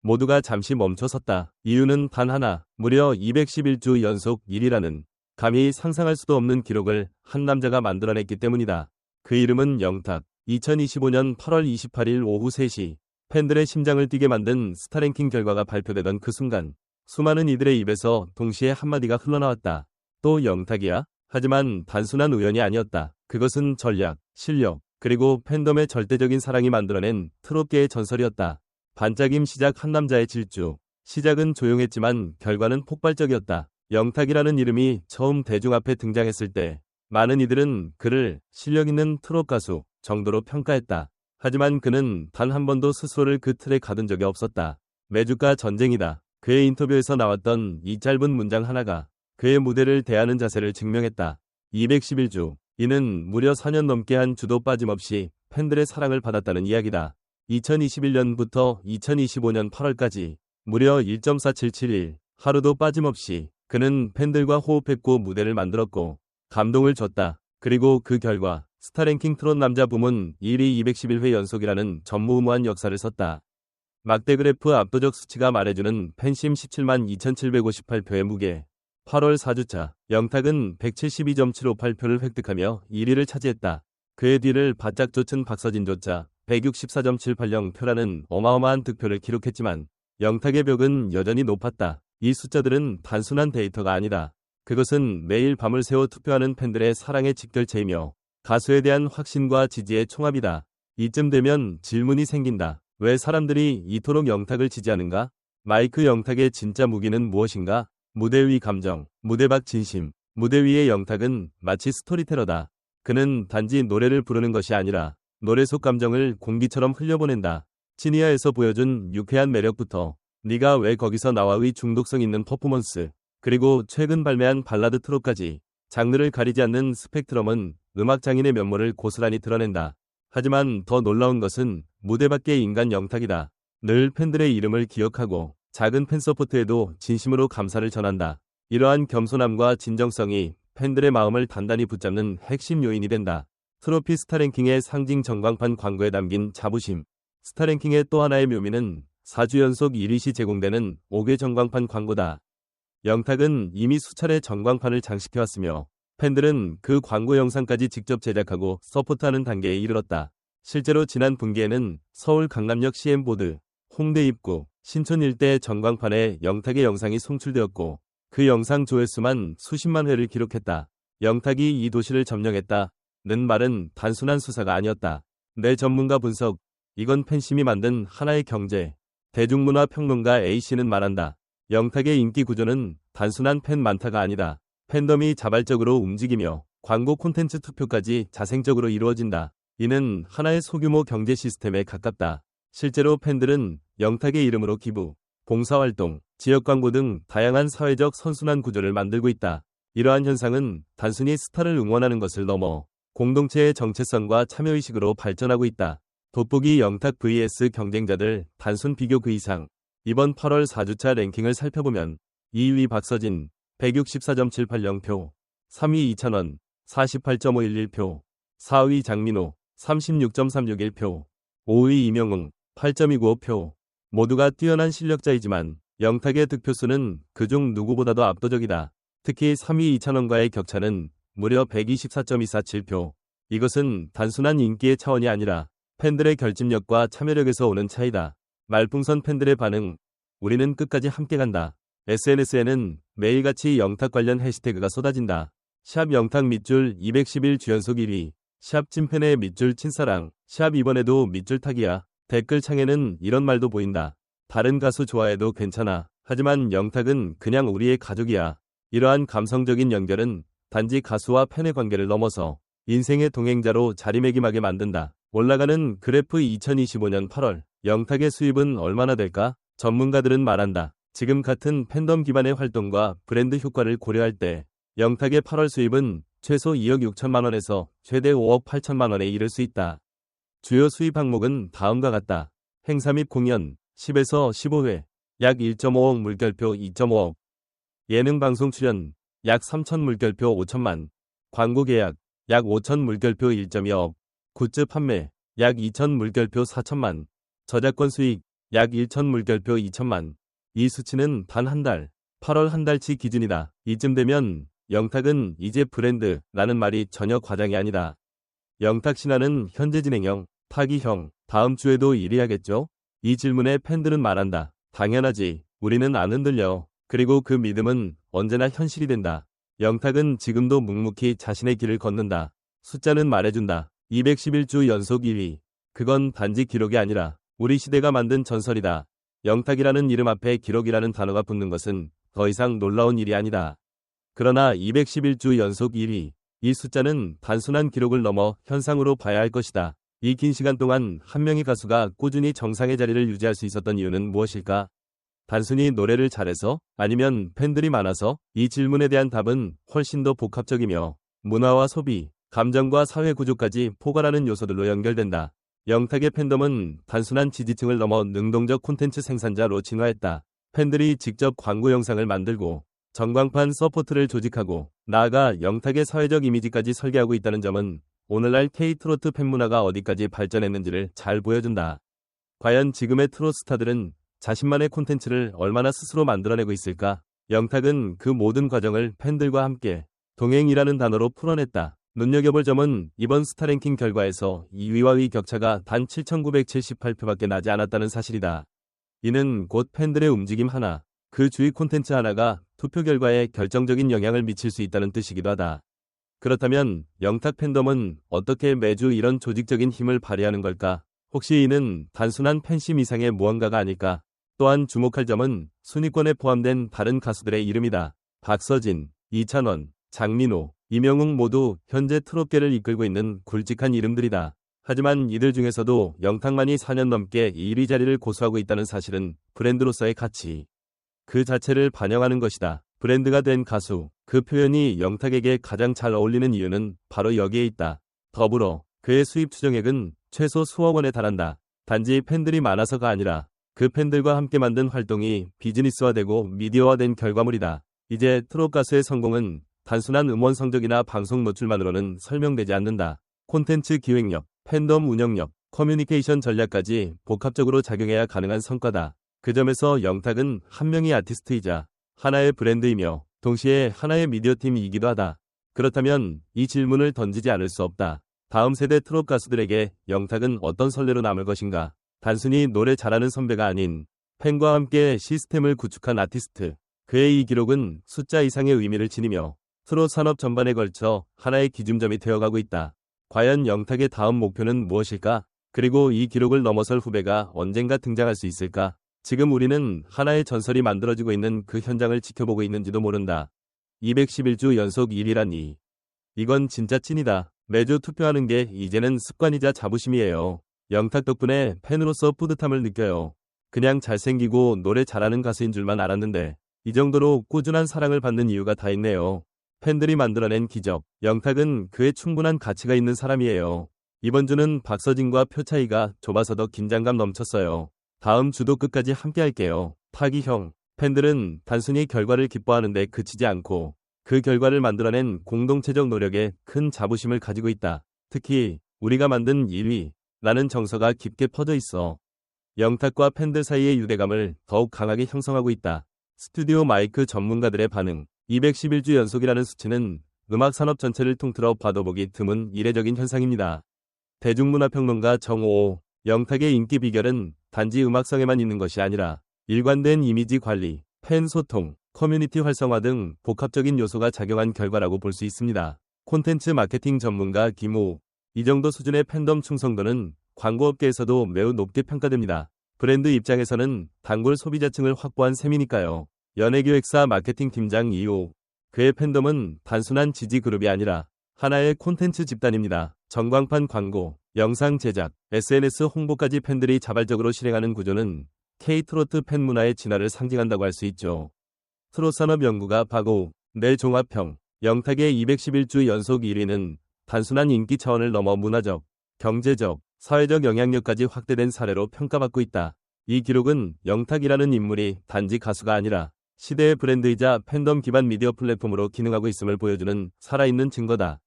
모두가 잠시 멈춰섰다. 이유는 단 하나, 무려 211주 연속 1위라는 감히 상상할 수도 없는 기록을 한 남자가 만들어냈기 때문이다. 그 이름은 영탁. 2025년 8월 28일 오후 3시, 팬들의 심장을 뛰게 만든 스타랭킹 결과가 발표되던 그 순간, 수많은 이들의 입에서 동시에 한마디가 흘러나왔다. 또 영탁이야? 하지만 단순한 우연이 아니었다. 그것은 전략, 실력, 그리고 팬덤의 절대적인 사랑이 만들어낸 트롯계의 전설이었다. 반짝임 시작 한 남자의 질주. 시작은 조용했지만 결과는 폭발적이었다. 영탁이라는 이름이 처음 대중 앞에 등장했을 때 많은 이들은 그를 실력 있는 트롯 가수 정도로 평가했다. 하지만 그는 단 한 번도 스스로를 그 틀에 가둔 적이 없었다. 매주가 전쟁이다. 그의 인터뷰에서 나왔던 이 짧은 문장 하나가 그의 무대를 대하는 자세를 증명했다. 211주. 이는 무려 4년 넘게 한 주도 빠짐없이 팬들의 사랑을 받았다는 이야기다. 2021년부터 2025년 8월까지 무려 1.477일 하루도 빠짐없이 그는 팬들과 호흡했고 무대를 만들었고 감동을 줬다. 그리고 그 결과 스타랭킹 트롯 남자 부문 1위 211회 연속이라는 전무후무한 역사를 썼다. 막대 그래프 압도적 수치가 말해주는 팬심 17만 2758표의 무게. 8월 4주차 영탁은 172.758표를 획득하며 1위를 차지했다. 그의 뒤를 바짝 쫓은 박서진조차 164.780표라는 어마어마한 득표를 기록했지만 영탁의 벽은 여전히 높았다. 이 숫자들은 단순한 데이터가 아니다. 그것은 매일 밤을 새워 투표하는 팬들의 사랑의 직결체이며 가수에 대한 확신과 지지의 총합이다. 이쯤 되면 질문이 생긴다. 왜 사람들이 이토록 영탁을 지지하는가? 마이크 영탁의 진짜 무기는 무엇인가? 무대 위 감정, 무대 밖 진심. 무대 위의 영탁은 마치 스토리텔러다. 그는 단지 노래를 부르는 것이 아니라 노래 속 감정을 공기처럼 흘려보낸다. 시니아에서 보여준 유쾌한 매력부터 네가 왜 거기서 나와의 중독성 있는 퍼포먼스, 그리고 최근 발매한 발라드 트롯까지 장르를 가리지 않는 스펙트럼은 음악 장인의 면모를 고스란히 드러낸다. 하지만 더 놀라운 것은 무대 밖의 인간 영탁이다. 늘 팬들의 이름을 기억하고 작은 팬서포트에도 진심으로 감사를 전한다. 이러한 겸손함과 진정성이 팬들의 마음을 단단히 붙잡는 핵심 요인이 된다. 트로피 스타랭킹의 상징 전광판 광고에 담긴 자부심. 스타랭킹의 또 하나의 묘미는 4주 연속 1위 시 제공되는 5개 전광판 광고다. 영탁은 이미 수차례 전광판을 장식해왔으며 팬들은 그 광고 영상까지 직접 제작하고 서포트하는 단계에 이르렀다. 실제로 지난 분기에는 서울 강남역 CM보드, 홍대 입구, 신촌 일대 전광판에 영탁의 영상이 송출되었고 그 영상 조회수만 수십만 회를 기록했다. 영탁이 이 도시를 점령했다는 말은 단순한 수사가 아니었다. 내 전문가 분석, 이건 팬심이 만든 하나의 경제. 대중문화 평론가 A씨는 말한다. 영탁의 인기 구조는 단순한 팬 많다가 아니다. 팬덤이 자발적으로 움직이며 광고 콘텐츠 투표까지 자생적으로 이루어진다. 이는 하나의 소규모 경제 시스템에 가깝다. 실제로 팬들은 영탁의 이름으로 기부, 봉사활동, 지역광고 등 다양한 사회적 선순환 구조를 만들고 있다. 이러한 현상은 단순히 스타를 응원하는 것을 넘어 공동체의 정체성과 참여의식으로 발전하고 있다. 돋보기 영탁 vs 경쟁자들 단순 비교 그 이상. 이번 8월 4주차 랭킹을 살펴보면 2위 박서진 164.780표, 3위 이찬원 48.511표, 4위 장민호 36.361표, 5위 이명웅 8.295표. 모두가 뛰어난 실력자이지만 영탁의 득표수는 그중 누구보다도 압도적이다. 특히 3위 이찬원과의 격차는 무려 124.247표. 이것은 단순한 인기의 차원이 아니라 팬들의 결집력과 참여력에서 오는 차이다. 말풍선 팬들의 반응. 우리는 끝까지 함께 간다. SNS에는 매일같이 영탁 관련 해시태그가 쏟아진다. 샵 영탁 밑줄 211주 연속 1위. 샵 찐팬의 밑줄 친사랑. 샵 이번에도 밑줄 타기야. 댓글창에는 이런 말도 보인다. 다른 가수 좋아해도 괜찮아. 하지만 영탁은 그냥 우리의 가족이야. 이러한 감성적인 연결은 단지 가수와 팬의 관계를 넘어서 인생의 동행자로 자리매김하게 만든다. 올라가는 그래프 2025년 8월. 영탁의 수입은 얼마나 될까? 전문가들은 말한다. 지금 같은 팬덤 기반의 활동과 브랜드 효과를 고려할 때 영탁의 8월 수입은 최소 2억 6천만 원에서 최대 5억 8천만 원에 이를 수 있다. 주요 수입 항목은 다음과 같다. 행사 및 공연 10에서 15회 약 1.5억 물결표 2.5억. 예능 방송 출연 약 3천 물결표 5천만. 광고 계약 약 5천 물결표 1.2억. 굿즈 판매 약 2천 물결표 4천만. 저작권 수익 약 1천 물결표 2천만. 이 수치는 단 한 달, 8월 한 달치 기준이다. 이쯤 되면 영탁은 이제 브랜드라는 말이 전혀 과장이 아니다. 영탁 신화는 현재 진행형, 타기형, 다음 주에도 1위 하겠죠? 이 질문에 팬들은 말한다. 당연하지. 우리는 안 흔들려. 그리고 그 믿음은 언제나 현실이 된다. 영탁은 지금도 묵묵히 자신의 길을 걷는다. 숫자는 말해준다. 211주 연속 1위. 그건 단지 기록이 아니라 우리 시대가 만든 전설이다. 영탁이라는 이름 앞에 기록이라는 단어가 붙는 것은 더 이상 놀라운 일이 아니다. 그러나 211주 연속 1위. 이 숫자는 단순한 기록을 넘어 현상으로 봐야 할 것이다. 이 긴 시간 동안 한 명의 가수가 꾸준히 정상의 자리를 유지할 수 있었던 이유는 무엇일까? 단순히 노래를 잘해서? 아니면 팬들이 많아서? 이 질문에 대한 답은 훨씬 더 복합적이며 문화와 소비, 감정과 사회 구조까지 포괄하는 요소들로 연결된다. 영탁의 팬덤은 단순한 지지층을 넘어 능동적 콘텐츠 생산자로 진화했다. 팬들이 직접 광고 영상을 만들고 전광판 서포트를 조직하고 나아가 영탁의 사회적 이미지까지 설계하고 있다는 점은 오늘날 K-트로트 팬문화가 어디까지 발전했는지를 잘 보여준다. 과연 지금의 트롯 스타들은 자신만의 콘텐츠를 얼마나 스스로 만들어내고 있을까? 영탁은 그 모든 과정을 팬들과 함께 동행이라는 단어로 풀어냈다. 눈여겨볼 점은 이번 스타랭킹 결과에서 2위와 위 격차가 단 7,978표밖에 나지 않았다는 사실이다. 이는 곧 팬들의 움직임 하나, 그 주위 콘텐츠 하나가 투표 결과에 결정적인 영향을 미칠 수 있다는 뜻이기도 하다. 그렇다면 영탁 팬덤은 어떻게 매주 이런 조직적인 힘을 발휘하는 걸까? 혹시 이는 단순한 팬심 이상의 무언가가 아닐까? 또한 주목할 점은 순위권에 포함된 다른 가수들의 이름이다. 박서진, 이찬원, 장민호, 이명웅 모두 현재 트롯계를 이끌고 있는 굵직한 이름들이다. 하지만 이들 중에서도 영탁만이 4년 넘게 1위 자리를 고수하고 있다는 사실은 브랜드로서의 가치, 그 자체를 반영하는 것이다. 브랜드가 된 가수, 그 표현이 영탁에게 가장 잘 어울리는 이유는 바로 여기에 있다. 더불어 그의 수입 추정액은 최소 수억 원에 달한다. 단지 팬들이 많아서가 아니라 그 팬들과 함께 만든 활동이 비즈니스화되고 미디어화된 결과물이다. 이제 트롯 가수의 성공은 단순한 음원 성적이나 방송 노출만으로는 설명되지 않는다. 콘텐츠 기획력, 팬덤 운영력, 커뮤니케이션 전략까지 복합적으로 작용해야 가능한 성과다. 그 점에서 영탁은 한 명의 아티스트이자 하나의 브랜드이며 동시에 하나의 미디어팀이기도 하다. 그렇다면 이 질문을 던지지 않을 수 없다. 다음 세대 트롯 가수들에게 영탁은 어떤 선례로 남을 것인가? 단순히 노래 잘하는 선배가 아닌 팬과 함께 시스템을 구축한 아티스트. 그의 이 기록은 숫자 이상의 의미를 지니며 트롯 산업 전반에 걸쳐 하나의 기준점이 되어가고 있다. 과연 영탁의 다음 목표는 무엇일까? 그리고 이 기록을 넘어설 후배가 언젠가 등장할 수 있을까? 지금 우리는 하나의 전설이 만들어지고 있는 그 현장을 지켜보고 있는지도 모른다. 211주 연속 1위라니. 이건 진짜 찐이다. 매주 투표하는 게 이제는 습관이자 자부심이에요. 영탁 덕분에 팬으로서 뿌듯함을 느껴요. 그냥 잘생기고 노래 잘하는 가수인 줄만 알았는데 이 정도로 꾸준한 사랑을 받는 이유가 다 있네요. 팬들이 만들어낸 기적. 영탁은 그에 충분한 가치가 있는 사람이에요. 이번 주는 박서진과 표 차이가 좁아서 더 긴장감 넘쳤어요. 다음 주도 끝까지 함께 할게요. 타기형. 팬들은 단순히 결과를 기뻐하는데 그치지 않고 그 결과를 만들어낸 공동체적 노력에 큰 자부심을 가지고 있다. 특히 우리가 만든 1위라는 정서가 깊게 퍼져 있어. 영탁과 팬들 사이의 유대감을 더욱 강하게 형성하고 있다. 스튜디오 마이크 전문가들의 반응. 211주 연속이라는 수치는 음악 산업 전체를 통틀어 봐도 보기 드문 이례적인 현상입니다. 대중문화평론가 정오오. 영탁의 인기 비결은 단지 음악성에만 있는 것이 아니라 일관된 이미지 관리, 팬 소통, 커뮤니티 활성화 등 복합적인 요소가 작용한 결과라고 볼 수 있습니다. 콘텐츠 마케팅 전문가 김호. 이 정도 수준의 팬덤 충성도는 광고업계에서도 매우 높게 평가됩니다. 브랜드 입장에서는 단골 소비자층을 확보한 셈이니까요. 연예기획사 마케팅 팀장 이호. 그의 팬덤은 단순한 지지 그룹이 아니라 하나의 콘텐츠 집단입니다. 전광판 광고, 영상 제작, SNS 홍보까지 팬들이 자발적으로 실행하는 구조는 K-트로트 팬 문화의 진화를 상징한다고 할 수 있죠. 트롯 산업 연구가 박오. 내 종합평. 영탁의 211주 연속 1위는 단순한 인기 차원을 넘어 문화적, 경제적, 사회적 영향력까지 확대된 사례로 평가받고 있다. 이 기록은 영탁이라는 인물이 단지 가수가 아니라 시대의 브랜드이자 팬덤 기반 미디어 플랫폼으로 기능하고 있음을 보여주는 살아있는 증거다.